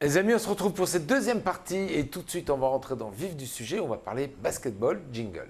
Les amis, on se retrouve pour cette deuxième partie et tout de suite, on va rentrer dans le vif du sujet. On va parler basketball, jingle.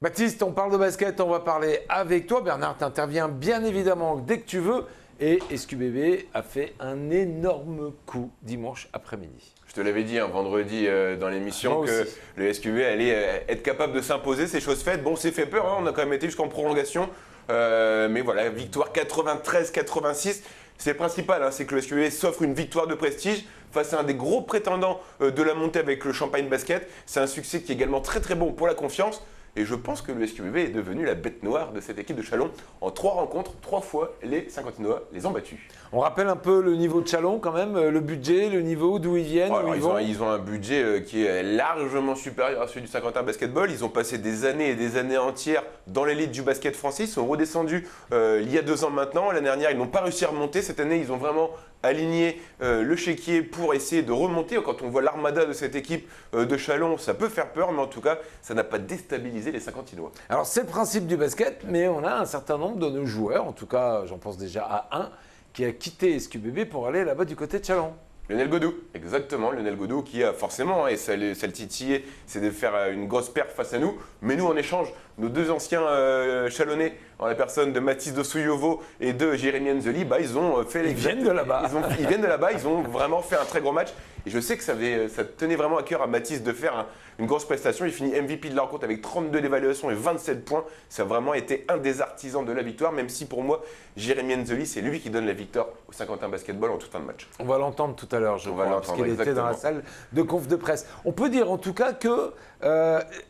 Baptiste, on parle de basket, on va parler avec toi. Bernard, tu interviens bien évidemment dès que tu veux. Et SQBB a fait un énorme coup dimanche après-midi. Je te l'avais dit vendredi dans l'émission Moi que aussi. le SQB allait être capable de s'imposer, c'est chose faite. Bon, c'est fait peur, on a quand même été jusqu'en prolongation. Mais voilà, victoire 93-86. C'est le principal, c'est que le SQB s'offre une victoire de prestige face à un des gros prétendants de la montée avec le Champagne Basket. C'est un succès qui est également très très bon pour la confiance. Et je pense que le SQBB est devenu la bête noire de cette équipe de Châlons. En 3 rencontres, 3 fois, les Saint-Quentinois les ont battus. On rappelle un peu le niveau de Châlons quand même, le budget, le niveau, d'où ils viennent, où Alors, ils vont. ils ont un budget qui est largement supérieur à celui du Saint-Quentin Basketball. Ils ont passé des années et des années entières dans l'élite du basket français. Ils sont redescendus il y a 2 ans maintenant. L'année dernière, ils n'ont pas réussi à remonter. Cette année, ils ont vraiment aligné le chéquier pour essayer de remonter. Quand on voit l'armada de cette équipe de Châlons, ça peut faire peur, mais en tout cas, ça n'a pas déstabilisé les Saint-Quentinois. Alors c'est le principe du basket, mais on a un certain nombre de nos joueurs, en tout cas j'en pense déjà à un, qui a quitté SQBB pour aller là-bas du côté de Châlons. Lionel Godot, exactement. Lionel Godot qui a forcément, et ça le titillait, c'est de faire une grosse perf face à nous. Mais nous, en échange, nos 2 anciens Chalonnais, en la personne de Mathis Dossouyovo et de Jérémy Enzeli, ils ont fait les... Ils viennent de là-bas. Ils viennent de là-bas, ils ont vraiment fait un très gros match. Et je sais que ça tenait vraiment à cœur à Mathis de faire une grosse prestation. Il finit MVP de la rencontre avec 32 d'évaluation et 27 points. Ça a vraiment été un des artisans de la victoire, même si pour moi, Jérémy Enzeli, c'est lui qui donne la victoire au Saint-Quentin Basketball en toute fin de match. On va l'entendre tout à l'heure, je crois, parce qu'il était exactement. dans la salle de conf de presse. On peut dire en tout cas que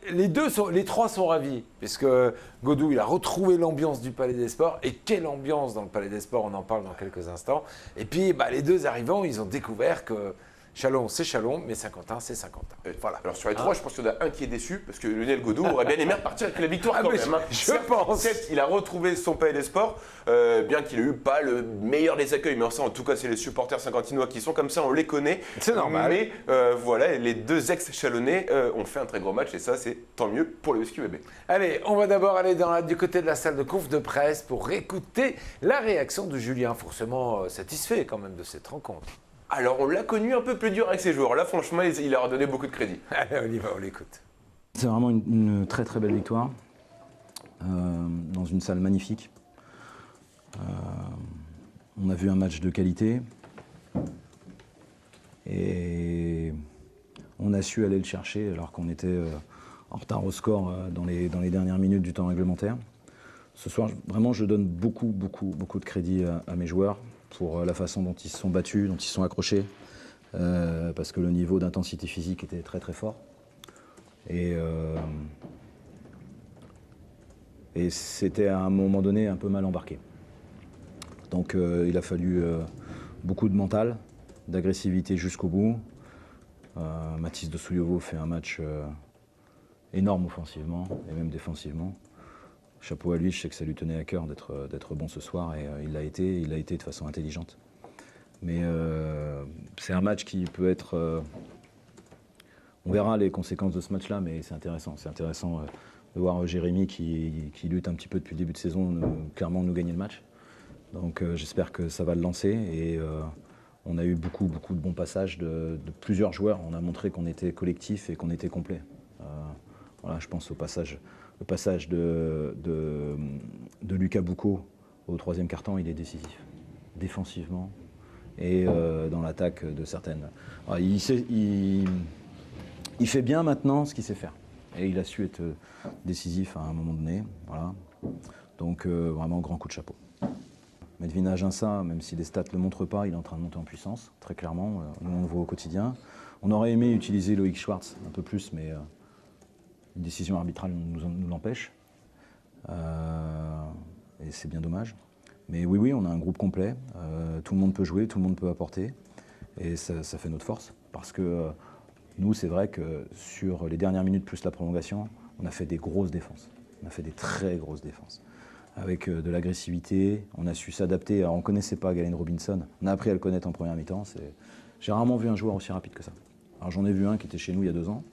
les 3 sont ravis, puisque Godou, il a retrouvé l'ambiance du Palais des Sports. Et quelle ambiance dans le Palais des Sports, on en parle dans quelques instants. Et puis, les 2 arrivants, ils ont découvert que Châlons, c'est Châlons, mais Saint-Quentin, c'est Saint-Quentin. Voilà. Alors sur les 3, je pense qu'il y en a un qui est déçu, parce que Lionel Godot aurait bien aimé repartir avec la victoire quand même. Je pense. Certes, il a retrouvé son Palais des Sports, bien qu'il n'ait eu pas le meilleur des accueils, mais ça, en tout cas, c'est les supporters saint-quentinois qui sont comme ça, on les connaît. C'est normal. Mais voilà, les 2 ex-Chalonnais ont fait un très gros match, et ça, c'est tant mieux pour le SQBB. Allez, on va d'abord aller du côté de la salle de conf de presse pour écouter la réaction de Julien, forcément satisfait quand même de cette rencontre. Alors, on l'a connu un peu plus dur avec ces joueurs. Là, franchement, il leur a donné beaucoup de crédit. Allez, on y va, on l'écoute. C'est vraiment une très très belle victoire dans une salle magnifique. On a vu un match de qualité et on a su aller le chercher alors qu'on était en retard au score dans les dernières minutes du temps réglementaire. Ce soir, vraiment, je donne beaucoup de crédit à mes joueurs pour la façon dont ils se sont battus, dont ils se sont accrochés, parce que le niveau d'intensité physique était très très fort. Et c'était à un moment donné un peu mal embarqué. Donc il a fallu beaucoup de mental, d'agressivité jusqu'au bout. Mathis Dossouyovo fait un match énorme offensivement et même défensivement. Chapeau à lui, je sais que ça lui tenait à cœur d'être bon ce soir et il l'a été de façon intelligente. Mais c'est un match qui peut être... on verra les conséquences de ce match-là, mais c'est intéressant. C'est intéressant de voir Jérémy qui lutte un petit peu depuis le début de saison, clairement nous gagner le match. Donc j'espère que ça va le lancer et on a eu beaucoup de bons passages de plusieurs joueurs. On a montré qu'on était collectif et qu'on était complet. Voilà, je pense au passage de Lucas Boucaud au 3e quart-temps, il est décisif, défensivement et dans l'attaque de certaines. Alors, il fait bien maintenant ce qu'il sait faire et il a su être décisif à un moment donné. Voilà. Donc vraiment grand coup de chapeau. Medvin Aginsa, même si les stats ne le montrent pas, il est en train de monter en puissance, très clairement. Nous on le voit au quotidien. On aurait aimé utiliser Loïc Schwartz un peu plus, mais une décision arbitrale nous l'empêche. Et c'est bien dommage. Mais oui, on a un groupe complet. Tout le monde peut jouer, tout le monde peut apporter. Et ça fait notre force. Parce que nous, c'est vrai que sur les dernières minutes plus la prolongation, on a fait des grosses défenses. On a fait des très grosses défenses. Avec de l'agressivité, on a su s'adapter. Alors, on ne connaissait pas Galen Robinson. On a appris à le connaître en première mi-temps. J'ai rarement vu un joueur aussi rapide que ça. Alors j'en ai vu un qui était chez nous il y a 2 ans.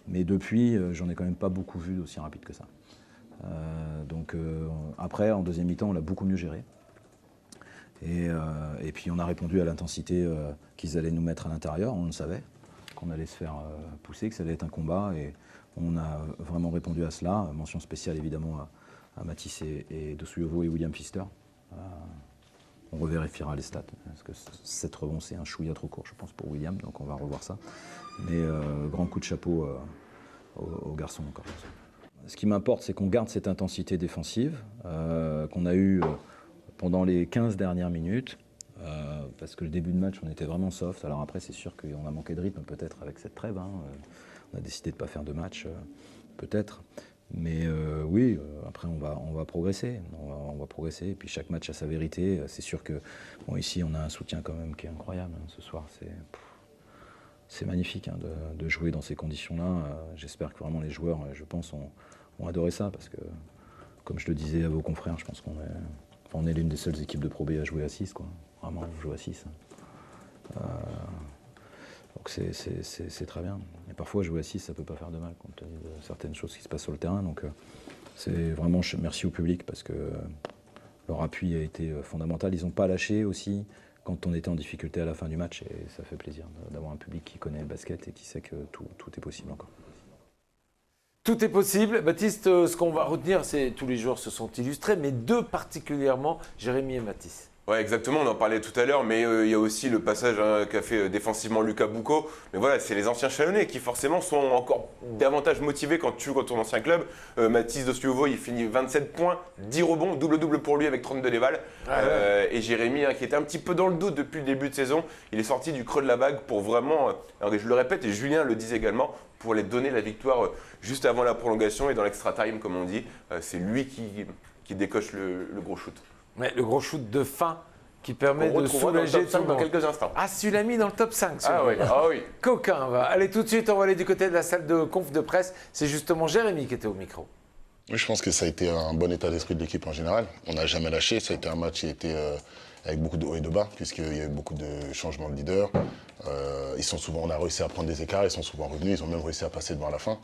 Mais depuis, j'en ai quand même pas beaucoup vu d'aussi rapide que ça. Après, en deuxième mi-temps, on l'a beaucoup mieux géré. Et puis on a répondu à l'intensité qu'ils allaient nous mettre à l'intérieur, on le savait, qu'on allait se faire pousser, que ça allait être un combat, et on a vraiment répondu à cela. Mention spéciale évidemment à Mathis et Dosuyovo et William Pfister. On revérifiera les stats, parce que 7 rebonds c'est un chouïa trop court je pense pour William, donc on va revoir ça. Mais grand coup de chapeau aux garçons encore. Ce qui m'importe, c'est qu'on garde cette intensité défensive qu'on a eue pendant les 15 dernières minutes, parce que le début de match, on était vraiment soft. Alors après, c'est sûr qu'on a manqué de rythme peut-être avec cette trêve. On a décidé de ne pas faire de match, peut-être. Mais oui, après, on va progresser. On va progresser. Et puis chaque match a sa vérité. C'est sûr que ici, on a un soutien quand même qui est incroyable. Ce soir, c'est magnifique de jouer dans ces conditions-là. J'espère que vraiment les joueurs, je pense, ont adoré ça. Parce que, comme je le disais à vos confrères, je pense on est l'une des seules équipes de Pro B à jouer à 6, quoi. Vraiment, on joue à 6. Donc c'est très bien. Et parfois, jouer à 6, ça ne peut pas faire de mal, compte tenu de certaines choses qui se passent sur le terrain. Donc c'est vraiment merci au public, parce que leur appui a été fondamental. Ils n'ont pas lâché aussi quand on était en difficulté à la fin du match. Et ça fait plaisir d'avoir un public qui connaît le basket et qui sait que tout est possible encore. Tout est possible. Baptiste, ce qu'on va retenir, c'est tous les joueurs se sont illustrés, mais deux particulièrement, Jérémy et Mathis. Ouais, exactement, on en parlait tout à l'heure, mais il y a aussi le passage qu'a fait défensivement Lucas Boucaud. Mais voilà, c'est les anciens Chalonnais qui forcément sont encore davantage motivés quand tu joues dans ton ancien club. Mathis Dosuyovo, il finit 27 points, 10 rebonds, double-double pour lui avec 32 dévals. Et Jérémy, qui était un petit peu dans le doute depuis le début de saison, il est sorti du creux de la vague pour vraiment, alors je le répète, et Julien le disait également, pour les donner la victoire juste avant la prolongation et dans l'extra time, comme on dit. C'est lui qui décoche le gros shoot. Ouais, le gros shoot de fin qui permet on de soulager dans le top 5 tout le dans monde. quelques instants. Ah, celui-là mis dans le top 5. Oui. Coquin, va. Allez, tout de suite, on va aller du côté de la salle de conf de presse. C'est justement Jérémy qui était au micro. Oui, je pense que ça a été un bon état d'esprit de l'équipe en général. On n'a jamais lâché. Ça a été un match qui a été avec beaucoup de hauts et de bas, puisqu'il y a eu beaucoup de changements de leader. On a réussi à prendre des écarts, ils sont souvent revenus, ils ont même réussi à passer devant la fin.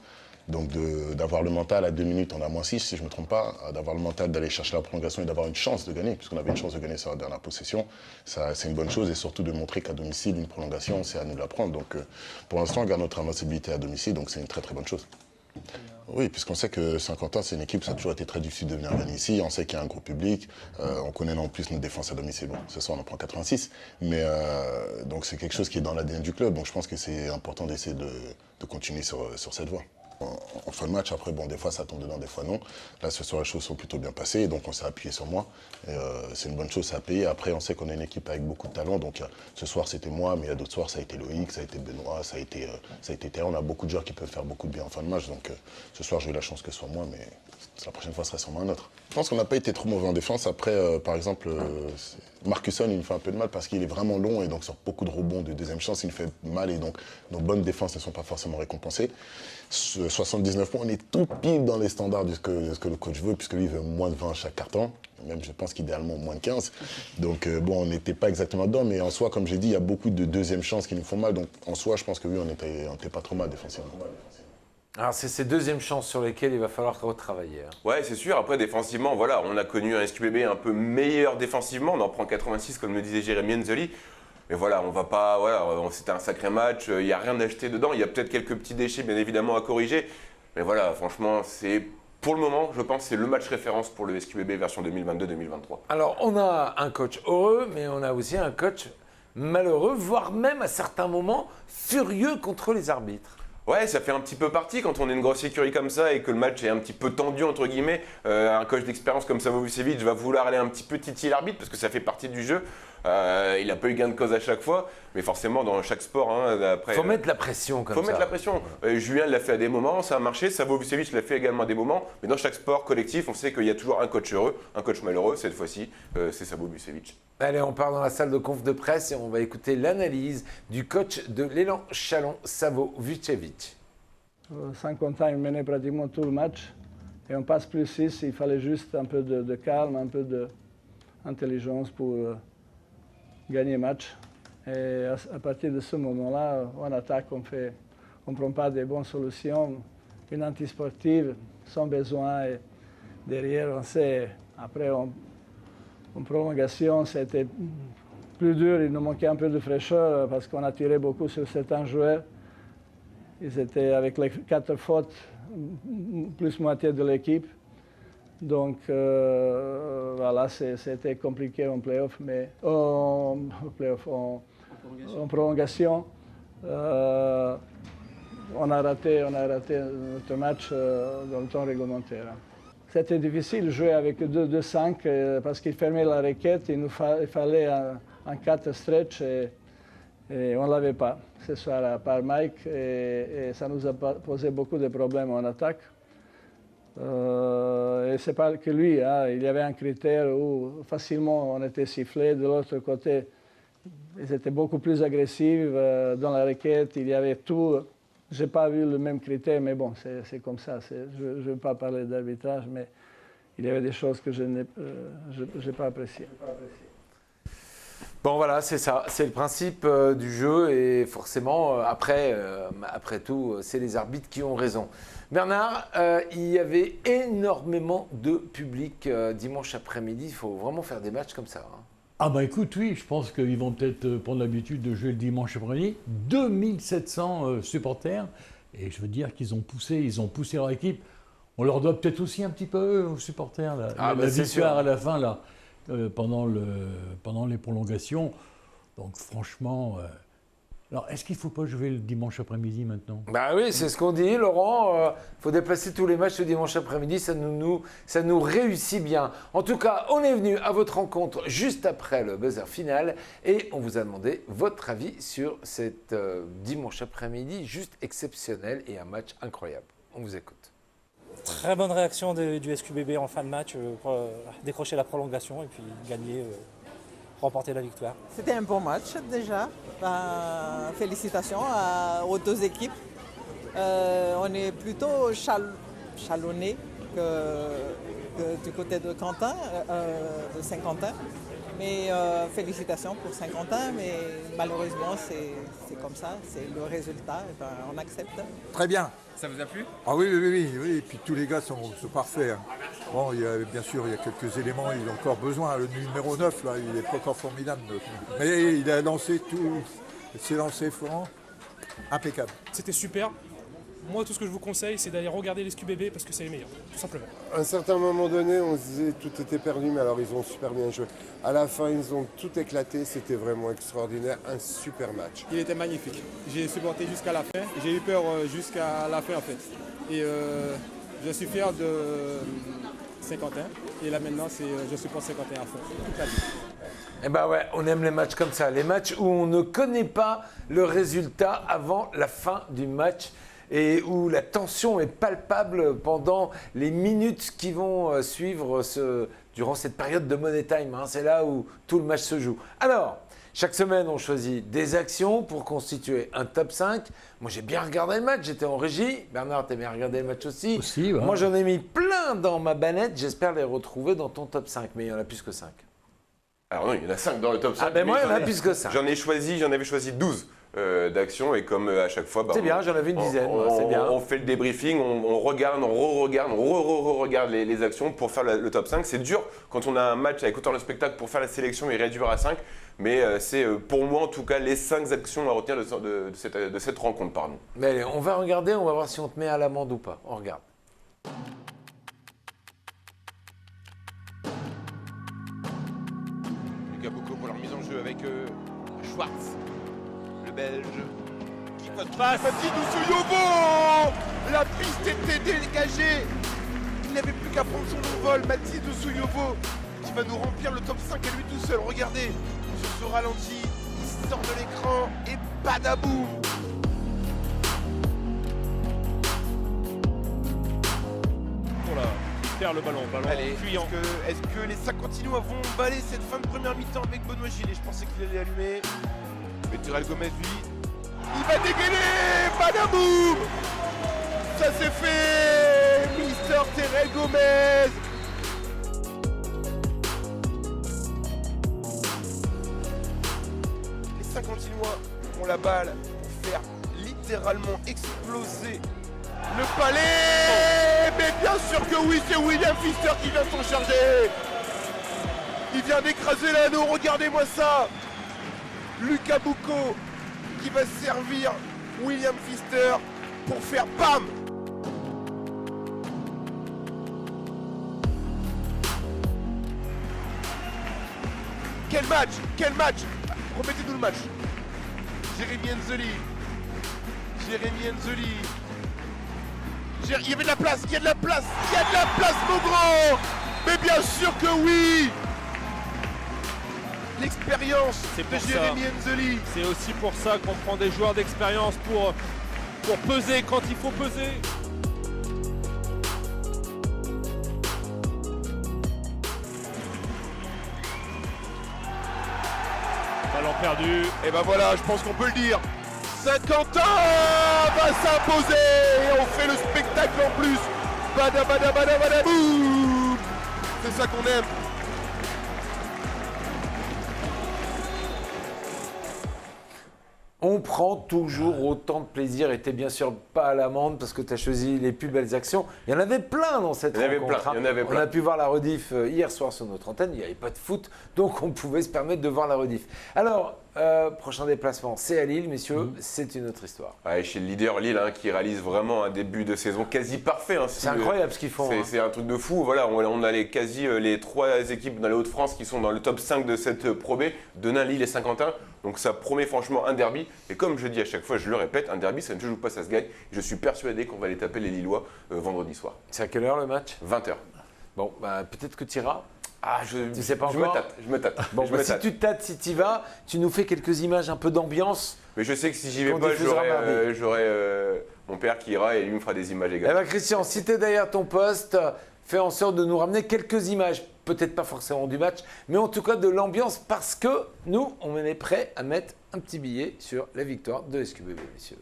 Donc d'avoir le mental à 2 minutes, on a -6 si je ne me trompe pas, d'avoir le mental d'aller chercher la prolongation et d'avoir une chance de gagner, puisqu'on avait une chance de gagner sur la dernière possession, c'est une bonne chose, et surtout de montrer qu'à domicile, une prolongation, c'est à nous de la prendre. Donc pour l'instant, on garde notre invincibilité à domicile, donc c'est une très très bonne chose. Oui, puisqu'on sait que Saint-Quentin, c'est une équipe, ça a toujours été très difficile de venir gagner ici. On sait qu'il y a un gros public. On connaît en plus notre défense à domicile. Bon, ce soir, on en prend 86. Mais donc, c'est quelque chose qui est dans l'ADN du club. Donc, je pense que c'est important d'essayer de continuer sur cette voie. En fin de match, après, bon, des fois ça tombe dedans, des fois non. Là, ce soir, les choses sont plutôt bien passées, donc on s'est appuyé sur moi. C'est une bonne chose, ça a payé. Après, on sait qu'on est une équipe avec beaucoup de talent, donc ce soir c'était moi, mais il y a d'autres soirs, ça a été Loïc, ça a été Benoît, ça a été Théa. On a beaucoup de joueurs qui peuvent faire beaucoup de bien en fin de match, donc ce soir, j'ai eu la chance que ce soit moi, mais la prochaine fois, ce sera sûrement un autre. Je pense qu'on n'a pas été trop mauvais en défense. Après, par exemple, Marcusson, il nous fait un peu de mal parce qu'il est vraiment long et donc sur beaucoup de rebonds de deuxième chance, il nous fait mal et donc nos bonnes défenses ne sont pas forcément récompensées. 79 points, on est tout pile dans les standards de ce que le coach veut, puisque lui il veut moins de 20 à chaque carton, même je pense qu'idéalement moins de 15. Donc bon, on n'était pas exactement dedans, mais en soi, comme j'ai dit, il y a beaucoup de deuxième chances qui nous font mal. Donc en soi, je pense que oui, on n'était pas trop mal défensivement. Alors, c'est ces deuxièmes chances sur lesquelles il va falloir retravailler. Ouais, c'est sûr. Après, défensivement, voilà, on a connu un SQBB un peu meilleur défensivement. On en prend 86, comme le disait Jérémy Enzeli. Mais voilà, on va pas. Voilà, c'était un sacré match. Il n'y a rien d'acheté dedans. Il y a peut-être quelques petits déchets, bien évidemment, à corriger. Mais voilà, franchement, c'est. Pour le moment, je pense que c'est le match référence pour le SQBB version 2022-2023. Alors, on a un coach heureux, mais on a aussi un coach malheureux, voire même à certains moments furieux contre les arbitres. Ouais, ça fait un petit peu partie quand on est une grosse écurie comme ça et que le match est un petit peu tendu, entre guillemets. Un coach d'expérience comme Savo Vucevic va vouloir aller un petit peu titiller l'arbitre parce que ça fait partie du jeu. Il n'a pas eu gain de cause à chaque fois, mais forcément dans chaque sport, après. Faut mettre la pression comme ça. Faut mettre la pression. Julien l'a fait à des moments, ça a marché. Savo Vucevic l'a fait également à des moments, mais dans chaque sport collectif, on sait qu'il y a toujours un coach heureux, un coach malheureux. Cette fois-ci, c'est Savo Vucevic. Allez, on part dans la salle de conf de presse et on va écouter l'analyse du coach de l'Élan Chalon, Savo Vucevic. Saint-Quentin, il menait pratiquement tout le match. Et on passe plus 6, il fallait juste un peu de calme, un peu d'intelligence pour gagner le match. Et à partir de ce moment-là, on attaque, on ne prend pas des bonnes solutions. Une antisportive, sans besoin. Et derrière, on sait, après, en prolongation, c'était plus dur. Il nous manquait un peu de fraîcheur parce qu'on a tiré beaucoup sur certains joueurs. Ils étaient avec les 4 fautes, plus moitié de l'équipe. Donc voilà, c'était compliqué en playoff, mais en prolongation. On a raté notre match dans le temps réglementaire. C'était difficile de jouer avec 2-5 parce qu'il fermait la raquette. Il fallait un 4 stretch et on ne l'avait pas ce soir à part Mike et ça nous a posé beaucoup de problèmes en attaque. Et ce n'est pas que lui, hein. Il y avait un critère où facilement on était sifflé. De l'autre côté, ils étaient beaucoup plus agressifs dans la raquette. Il y avait tout. Je n'ai pas vu le même critère, mais bon, c'est comme ça. Je ne veux pas parler d'arbitrage, mais il y avait des choses que je n'ai pas appréciées. Bon voilà, c'est ça, c'est le principe du jeu et forcément, après tout, c'est les arbitres qui ont raison. Bernard, il y avait énormément de public dimanche après-midi, il faut vraiment faire des matchs comme ça. Hein. Ah bah écoute, oui, je pense qu'ils vont peut-être prendre l'habitude de jouer le dimanche après-midi. 2700 supporters, et je veux dire qu'ils ont poussé leur équipe. On leur doit peut-être aussi un petit peu aux supporters la victoire à la fin là. Pendant les prolongations. Donc franchement, alors est-ce qu'il ne faut pas jouer le dimanche après-midi maintenant? Bah oui, c'est ce qu'on dit, Laurent. Il faut déplacer tous les matchs le dimanche après-midi, ça nous réussit bien. En tout cas, on est venu à votre rencontre juste après le buzzer final et on vous a demandé votre avis sur cet dimanche après-midi juste exceptionnel et un match incroyable. On vous écoute. Très bonne réaction du SQBB en fin de match pour décrocher la prolongation et puis gagner, remporter la victoire. C'était un bon match déjà. Félicitations aux deux équipes. On est plutôt chalonnés que du côté de Quentin, de Saint-Quentin. Mais félicitations pour Saint-Quentin, mais malheureusement c'est comme ça, c'est le résultat, et on accepte. Très bien. Ça vous a plu? Ah oui, et puis tous les gars sont parfaits. Hein. Bon, bien sûr, il y a quelques éléments, il a encore besoin. Le numéro 9, là, il n'est pas encore formidable. Mais il a lancé tout, s'est lancé franc, impeccable. C'était super. Moi, tout ce que je vous conseille, c'est d'aller regarder les SQBB parce que c'est les meilleurs, tout simplement. À un certain moment donné, on se disait tout était perdu, mais alors ils ont super bien joué. À la fin, ils ont tout éclaté, c'était vraiment extraordinaire, un super match. Il était magnifique. J'ai supporté jusqu'à la fin, j'ai eu peur jusqu'à la fin en fait. Et je suis fier de Saint-Quentin. Et là maintenant, je supporte Saint-Quentin à fond, toute la vie. Eh ben ouais, on aime les matchs comme ça, les matchs où on ne connaît pas le résultat avant la fin du match. Et où la tension est palpable pendant les minutes qui vont suivre durant cette période de Money Time. Hein. C'est là où tout le match se joue. Alors, chaque semaine, on choisit des actions pour constituer un top 5. Moi, j'ai bien regardé le match, j'étais en régie. Bernard, t'as bien regardé le match aussi. Ouais. Moi, j'en ai mis plein dans ma banette. J'espère les retrouver dans ton top 5, mais il y en a plus que 5. Alors non, il y en a 5 dans le top 5. Ah ben moi, il y en a plus que 5. J'en avais choisi 12. D'actions et comme à chaque fois, c'est bien, j'en avais une dizaine. C'est bien. On fait le débriefing, on regarde, on re-regarde les actions pour faire le top 5. C'est dur quand on a un match avec autant de spectacle pour faire la sélection et réduire à 5, mais c'est pour moi en tout cas les 5 actions à retenir de cette rencontre. Pardon. Mais allez, on va regarder, on va voir si on te met à l'amende ou pas. On regarde. Lucas Bocco pour leur mise en jeu avec Schwartz. Belge. Mathidou Souyovo. La piste était dégagée. Il n'avait plus qu'à prendre son envol. Mathidou Souyovo qui va nous remplir le top 5 à lui tout seul. Regardez, sur ce ralenti, il sort de l'écran et badaboum. Voilà, perd le ballon Allez, fuyant. Est-ce que les Saint-Quentinois vont emballer cette fin de première mi-temps avec Benoît Gillet? Je pensais qu'il allait allumer. Mais Terrell Gomez, lui, il va dégainer. Badaboum. Ça c'est fait. Mister Terrell Gomez. Les Saint-Quentinois ont la balle pour faire littéralement exploser le palais. Mais bien bien sûr que oui, c'est William Pfister qui vient s'en charger. Il vient d'écraser l'anneau, regardez-moi ça. Lucas Boucaud qui va servir William Pfister pour faire BAM. Quel match! Quel match! Remettez-nous le match. Jérémy Enzeli. Jérémy Enzeli. Il y avait de la place, il y a de la place, il y a de la place, mon grand! Mais bien sûr que oui! L'expérience de Jérémy Enzeli. C'est aussi pour ça qu'on prend des joueurs d'expérience pour peser quand il faut peser. Ballon perdu. Et ben voilà, je pense qu'on peut le dire. Saint-Quentin va s'imposer et on fait le spectacle en plus. Bada bada bada bada boum. C'est ça qu'on aime. On prend toujours autant de plaisir et t'es bien sûr pas à l'amende parce que tu as choisi les plus belles actions. Il y en avait plein dans cette rencontre. On a pu voir la rediff hier soir sur notre antenne, il n'y avait pas de foot, donc on pouvait se permettre de voir la rediff. Alors, prochain déplacement, c'est à Lille, messieurs, c'est une autre histoire. Ouais, chez le leader Lille qui réalise vraiment un début de saison quasi parfait. C'est incroyable ce qu'ils font. C'est un truc de fou. Voilà, on a les 3 équipes dans les Hauts-de-France qui sont dans le top 5 de cette Pro B, Denain, Lille et Saint-Quentin. Donc ça promet franchement un derby. Et comme je dis à chaque fois, je le répète, un derby ça ne se joue pas, ça se gagne. Je suis persuadé qu'on va aller taper les Lillois vendredi soir. C'est à quelle heure le match? 20h. Bon, bah, peut-être que tu iras. Tu sais pas encore. Je me tâte. Bon, si tu te tâtes, si tu y vas, tu nous fais quelques images, un peu d'ambiance. Mais je sais que si j'y vais pas, j'aurai mon père qui ira et lui me fera des images également. Eh ben Christian, si tu es derrière ton poste, fais en sorte de nous ramener quelques images. Peut-être pas forcément du match, mais en tout cas de l'ambiance parce que nous, on est prêts à mettre un petit billet sur la victoire de SQBB, messieurs.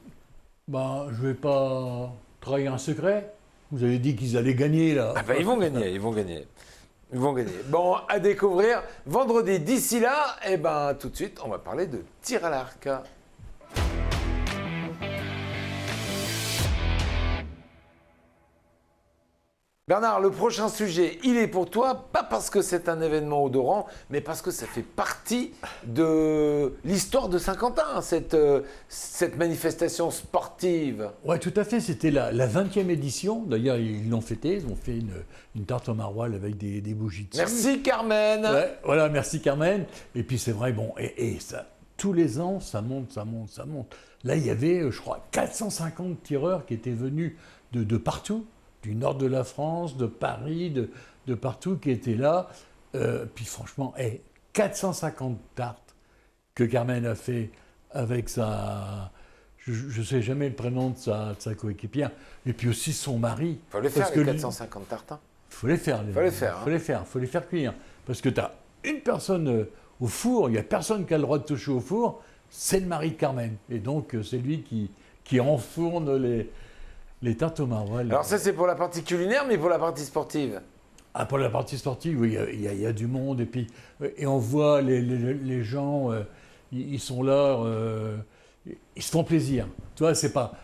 Ben, je vais pas trahir un secret. Vous avez dit qu'ils allaient gagner là. Ah ben, ils vont gagner. Ils vont gagner. Bon, à découvrir vendredi. D'ici là, eh ben, tout de suite, on va parler de tir à l'arc. Bernard, le prochain sujet, il est pour toi, pas parce que c'est un événement odorant, mais parce que ça fait partie de l'histoire de Saint-Quentin, cette manifestation sportive. Oui, tout à fait. C'était la 20e édition. D'ailleurs, ils l'ont fêté. Ils ont fait une tarte au maroilles avec des bougies dessus. Merci Carmen. Ouais, voilà, merci Carmen. Et puis c'est vrai, bon, et ça, tous les ans, ça monte. Là, il y avait, je crois, 450 tireurs qui étaient venus de partout. Du nord de la France, de Paris, de partout qui étaient là. Puis franchement, 450 tartes que Carmen a fait avec sa... Je ne sais jamais le prénom de sa coéquipière. Et puis aussi son mari. Il faut les faire, les 450 tartes. Il faut les faire. Il faut les faire cuire. Parce que tu as une personne au four, il n'y a personne qui a le droit de toucher au four, c'est le mari de Carmen. Et donc, c'est lui qui enfourne les tartes au maroilles. Alors ça, c'est pour la partie culinaire, mais pour la partie sportive? Ah, pour la partie sportive, oui, il y a du monde. Et on voit les gens, ils sont là, ils se font plaisir. Tu vois, c'est pas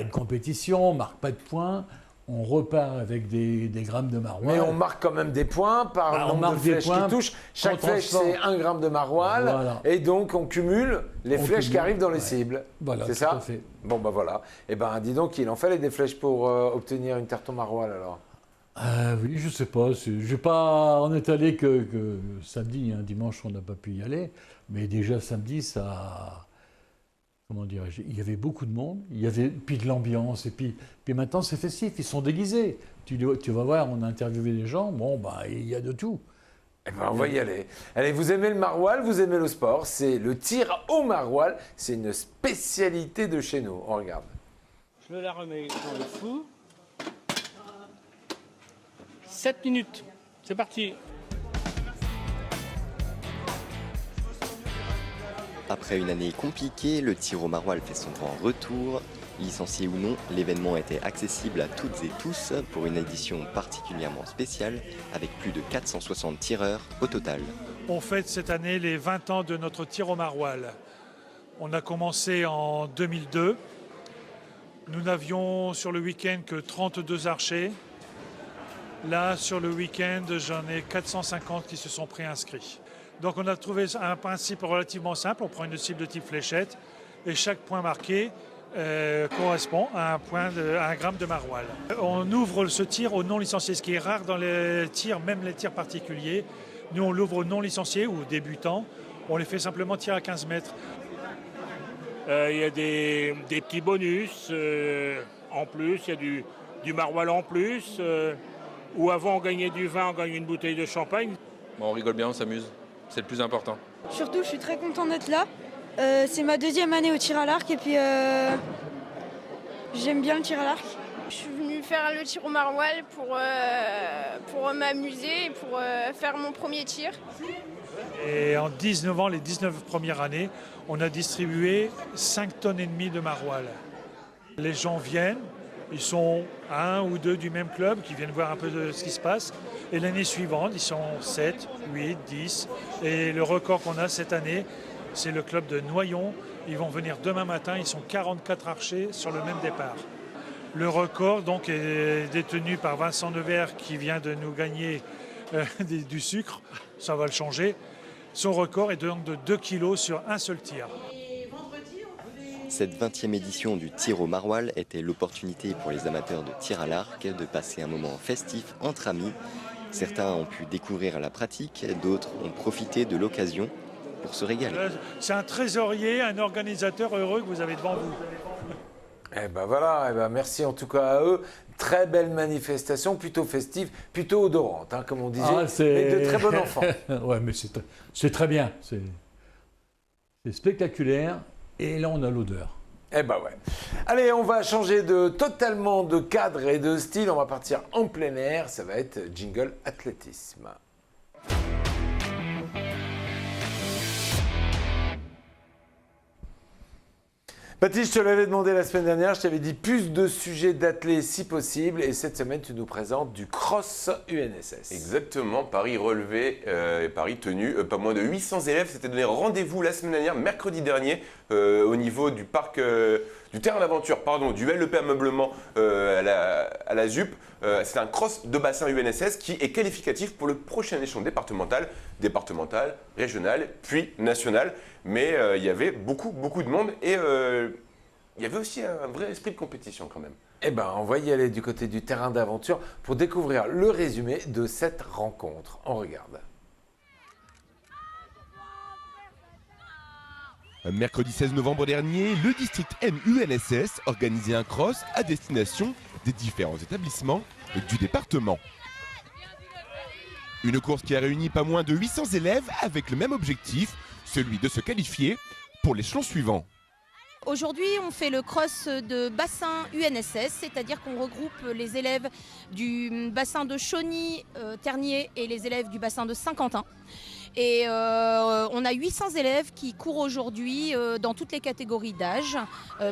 une compétition, on ne marque pas de points. On repart avec des grammes de maroilles. Mais on marque quand même des points par le nombre de flèches qui touchent. Chaque flèche, c'est 1 gramme de maroilles. Voilà. Et donc, on cumule les flèches qui arrivent dans les cibles. Voilà, c'est ça? à fait. Bon, ben voilà. Eh ben, dis donc, il en fallait des flèches pour obtenir une tarte aux maroilles, alors? Oui, je sais pas. On n'est allé que samedi. Dimanche, on n'a pas pu y aller. Mais déjà, samedi, ça... Comment dirais-je, il y avait beaucoup de monde, il y avait puis de l'ambiance, et puis maintenant c'est festif, ils sont déguisés. Tu vas voir, on a interviewé des gens, il y a de tout. Eh ben, on va y aller. Allez, vous aimez le maroilles, vous aimez le sport, c'est le tir au maroilles, c'est une spécialité de chez nous. On regarde. Je la remets dans le four. 7 minutes, c'est parti. Après une année compliquée, le tir au maroilles fait son grand retour. Licencié ou non, l'événement était accessible à toutes et tous pour une édition particulièrement spéciale avec plus de 460 tireurs au total. On fête cette année les 20 ans de notre tir au maroilles. On a commencé en 2002. Nous n'avions sur le week-end que 32 archers. Là, sur le week-end, j'en ai 450 qui se sont préinscrits. Donc on a trouvé un principe relativement simple. On prend une cible de type fléchette et chaque point marqué correspond à un gramme de maroilles. On ouvre ce tir aux non licenciés, ce qui est rare dans les tirs, même les tirs particuliers. Nous, on l'ouvre aux non licenciés ou aux débutants. On les fait simplement tirer à 15 mètres. Il y a des petits bonus en plus, il y a du maroilles en plus. Ou avant on gagnait du vin, on gagne une bouteille de champagne. Bon, on rigole bien, on s'amuse. C'est le plus important. Surtout, je suis très content d'être là. C'est ma 2e année au tir à l'arc et puis j'aime bien le tir à l'arc. Je suis venue faire le tir au maroilles pour m'amuser et pour faire mon premier tir. Et en 19 ans, les 19 premières années, on a distribué 5,5 tonnes de maroilles. Les gens viennent, ils sont 1 ou 2 du même club qui viennent voir un peu de ce qui se passe. Et l'année suivante, ils sont 7, 8, 10. Et le record qu'on a cette année, c'est le club de Noyon. Ils vont venir demain matin, ils sont 44 archers sur le même départ. Le record donc est détenu par Vincent Nevers qui vient de nous gagner du sucre. Ça va le changer. Son record est donc de 2 kilos sur un seul tir. Cette 20e édition du tir au maroilles était l'opportunité pour les amateurs de tir à l'arc de passer un moment festif entre amis. Certains ont pu découvrir la pratique, d'autres ont profité de l'occasion pour se régaler. C'est un trésorier, un organisateur heureux que vous avez devant vous. Eh ben voilà, eh ben merci en tout cas à eux. Très belle manifestation, plutôt festive, plutôt odorante, hein, comme on disait, mais de très bon enfant. Ouais, mais c'est très bien. C'est spectaculaire. Et là, on a l'odeur. Eh ben ouais. Allez, on va changer totalement de cadre et de style. On va partir en plein air. Ça va être jingle athlétisme. Baptiste, je te l'avais demandé la semaine dernière, je t'avais dit plus de sujets d'athlètes si possible, et cette semaine tu nous présentes du cross UNSS. Exactement, Paris relevé et Paris tenu, pas moins de 800 élèves s'étaient donné rendez-vous la semaine dernière, mercredi dernier, au niveau du parc, du terrain d'aventure, du LEP Ameublement à la ZUP. C'est un cross de bassin UNSS qui est qualificatif pour le prochain échelon départemental, régional, puis national. Mais il y avait beaucoup de monde et il y avait aussi un vrai esprit de compétition quand même. Eh ben, on va y aller du côté du terrain d'aventure pour découvrir le résumé de cette rencontre. On regarde. Mercredi 16 novembre dernier, le district N UNSS organisait un cross à destination des différents établissements du département. Une course qui a réuni pas moins de 800 élèves avec le même objectif, celui de se qualifier pour l'échelon suivant. Aujourd'hui, on fait le cross de bassin UNSS, c'est-à-dire qu'on regroupe les élèves du bassin de Chauny, Ternier et les élèves du bassin de Saint-Quentin. Et on a 800 élèves qui courent aujourd'hui dans toutes les catégories d'âge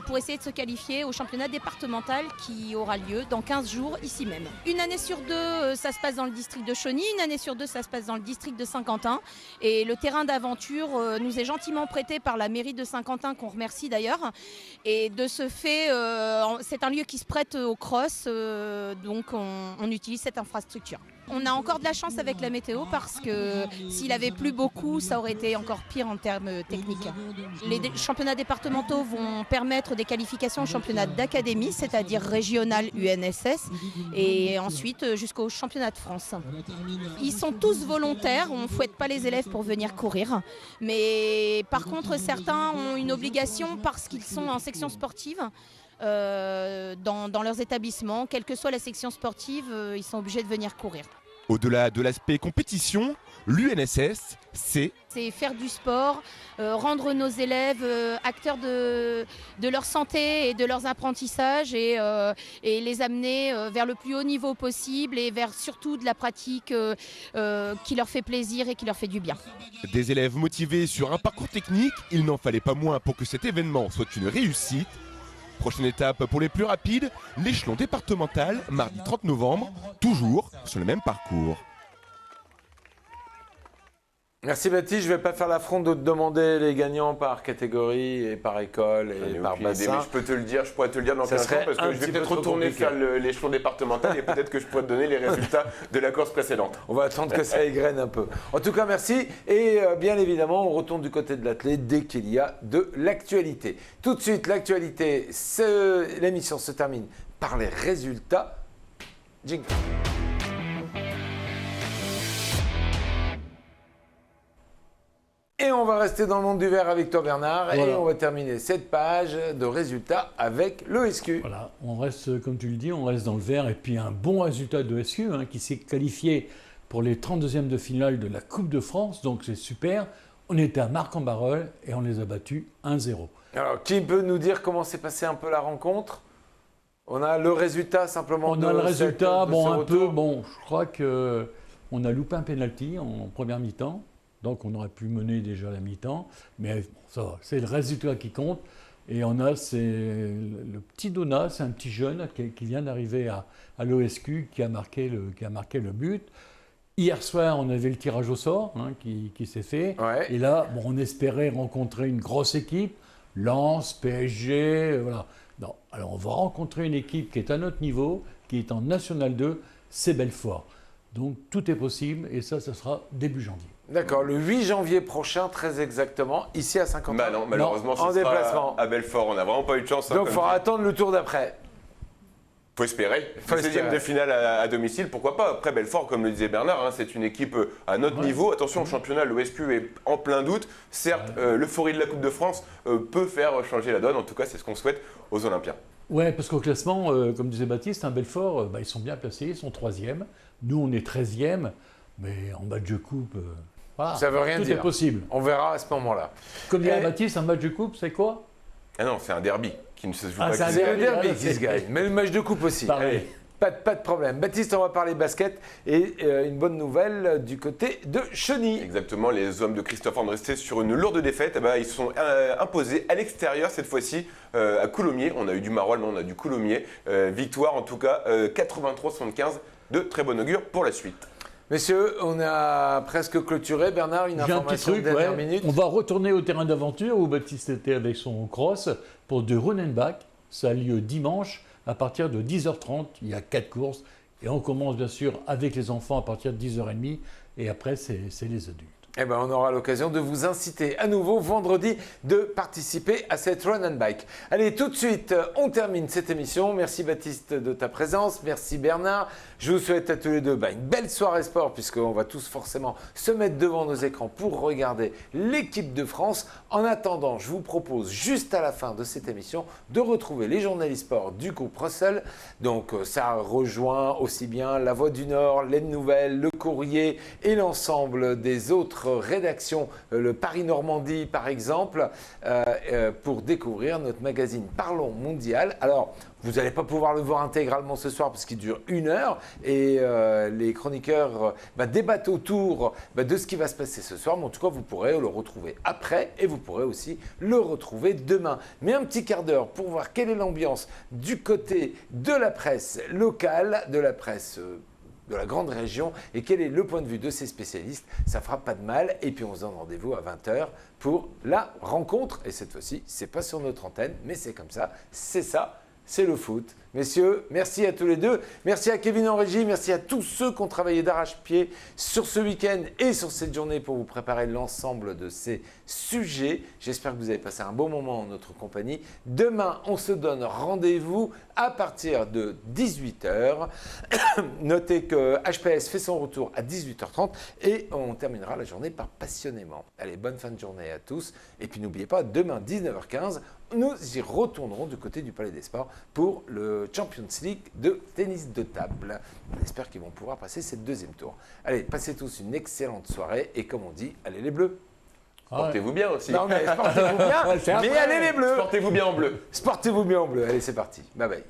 pour essayer de se qualifier au championnat départemental qui aura lieu dans 15 jours ici même. Une année sur deux, ça se passe dans le district de Chauny, une année sur deux, ça se passe dans le district de Saint-Quentin. Et le terrain d'aventure nous est gentiment prêté par la mairie de Saint-Quentin, qu'on remercie d'ailleurs. Et de ce fait, c'est un lieu qui se prête au cross, donc on utilise cette infrastructure. On a encore de la chance avec la météo parce que s'il avait plu beaucoup, ça aurait été encore pire en termes techniques. Les championnats départementaux vont permettre des qualifications au championnat d'académie, c'est-à-dire régional UNSS, et ensuite jusqu'au championnat de France. Ils sont tous volontaires, on ne fouette pas les élèves pour venir courir, mais par contre certains ont une obligation parce qu'ils sont en section sportive. Dans leurs établissements, quelle que soit la section sportive, ils sont obligés de venir courir. Au-delà de l'aspect compétition, l'UNSS, c'est faire du sport, rendre nos élèves acteurs de leur santé et de leurs apprentissages et les amener vers le plus haut niveau possible et vers surtout de la pratique qui leur fait plaisir et qui leur fait du bien. Des élèves motivés sur un parcours technique, il n'en fallait pas moins pour que cet événement soit une réussite. Prochaine étape pour les plus rapides, l'échelon départemental, mardi 30 novembre, toujours sur le même parcours. Merci Baptiste, je ne vais pas faire l'affront de te demander les gagnants par catégorie et par école et par bassin. Mais je peux te le dire, je pourrais te le dire dans 15 jours parce que je vais peut-être retourner faire l'échelon départemental et peut-être que je pourrais te donner les résultats de la course précédente. On va attendre que ça égrène un peu. En tout cas, merci et bien évidemment, on retourne du côté de l'athlète dès qu'il y a de l'actualité. Tout de suite, l'actualité, l'émission se termine par les résultats. Jingle. Et on va rester dans le monde du verre avec toi Bernard, voilà. Et on va terminer cette page de résultats avec l'ESQ. Voilà, on reste, comme tu le dis, on reste dans le verre et puis un bon résultat de l'ESQ qui s'est qualifié pour les 32e de finale de la Coupe de France, donc c'est super. On était à Marc-en-Barœul et on les a battus 1-0. Alors, qui peut nous dire comment s'est passée un peu la rencontre ? On a le résultat simplement. On a le résultat, je crois qu'on a loupé un penalty en première mi-temps. Donc on aurait pu mener déjà la mi-temps, mais ça va, c'est le résultat qui compte. Et on a le petit Donat, c'est un petit jeune qui vient d'arriver à l'OSQ qui a marqué le but. Hier soir, on avait le tirage au sort qui s'est fait. Ouais. Et là, on espérait rencontrer une grosse équipe, Lens, PSG, voilà. Non, alors on va rencontrer une équipe qui est à notre niveau, qui est en National 2, c'est Belfort. Donc tout est possible et ça sera début janvier. D'accord, le 8 janvier prochain, très exactement, ici à Saint-Quentin. Bah non, malheureusement, en déplacement. À Belfort, on n'a vraiment pas eu de chance. Donc il faudra attendre le tour d'après. Faut espérer. 16e de finale à domicile, pourquoi pas. Après Belfort, comme le disait Bernard, c'est une équipe à notre niveau. Attention, au championnat, l'OSQ est en plein doute. Certes, l'euphorie de la Coupe de France peut faire changer la donne. En tout cas, c'est ce qu'on souhaite aux Olympiens. Ouais, parce qu'au classement, comme disait Baptiste, Belfort, ils sont bien placés, ils sont 3e. Nous, on est 13e, mais en match de coupe, voilà, ça veut rien dire. Tout est possible. On verra à ce moment-là. Comme disait Baptiste, un match de coupe, c'est quoi ? Ah non, c'est un derby qui ne se joue pas. C'est un derby qui se gagne, mais le match de coupe aussi. Allez, pas de problème. Baptiste, on va parler basket et une bonne nouvelle du côté de Cheny. Exactement, les hommes de Christophe Andresté sur une lourde défaite, ils se sont imposés à l'extérieur cette fois-ci à Coulommiers. On a eu du Maroilles, mais on a du Coulommiers. Victoire en tout cas 83-75, de très bon augure pour la suite. Messieurs, on a presque clôturé. Bernard, une information de dernière minute. On va retourner au terrain d'aventure où Baptiste était avec son cross pour de Runenbach. Ça a lieu dimanche à partir de 10h30. Il y a 4 courses. Et on commence bien sûr avec les enfants à partir de 10h30. Et après, c'est les adultes. Eh ben, on aura l'occasion de vous inciter à nouveau vendredi de participer à cette Run and Bike. Allez, tout de suite, on termine cette émission. Merci Baptiste de ta présence. Merci Bernard. Je vous souhaite à tous les deux une belle soirée sport puisqu'on va tous forcément se mettre devant nos écrans pour regarder l'équipe de France. En attendant, je vous propose juste à la fin de cette émission de retrouver les journalistes sport du groupe Russell. Donc ça rejoint aussi bien La Voix du Nord, Les Nouvelles, Le Courrier et l'ensemble des autres rédactions, le Paris-Normandie par exemple, pour découvrir notre magazine Parlons Mondial. Alors, vous n'allez pas pouvoir le voir intégralement ce soir parce qu'il dure 1 heure et les chroniqueurs débattent autour de ce qui va se passer ce soir. Mais en tout cas, vous pourrez le retrouver après et vous pourrez aussi le retrouver demain. Mais un petit quart d'heure pour voir quelle est l'ambiance du côté de la presse locale, de la presse de la grande région et quel est le point de vue de ces spécialistes. Ça fera pas de mal. Et puis on se donne rendez-vous à 20h pour la rencontre. Et cette fois-ci, c'est pas sur notre antenne, mais c'est comme ça. C'est ça. C'est le foot. Messieurs, merci à tous les deux. Merci à Kevin en régie. Merci à tous ceux qui ont travaillé d'arrache-pied sur ce week-end et sur cette journée pour vous préparer l'ensemble de ces sujets. J'espère que vous avez passé un bon moment en notre compagnie. Demain, on se donne rendez-vous à partir de 18h. Notez que HPS fait son retour à 18h30 et on terminera la journée par Passionnément. Allez, bonne fin de journée à tous. Et puis n'oubliez pas, demain, 19h15, nous y retournerons du côté du Palais des Sports pour le Champions League de tennis de table. On espère qu'ils vont pouvoir passer cette deuxième tour. Allez, passez tous une excellente soirée et comme on dit, allez les Bleus. Portez-vous bien aussi. Non mais portez-vous bien, mais allez les Bleus. Portez-vous bien en bleu. Portez-vous bien en bleu. Allez, c'est parti. Bye bye.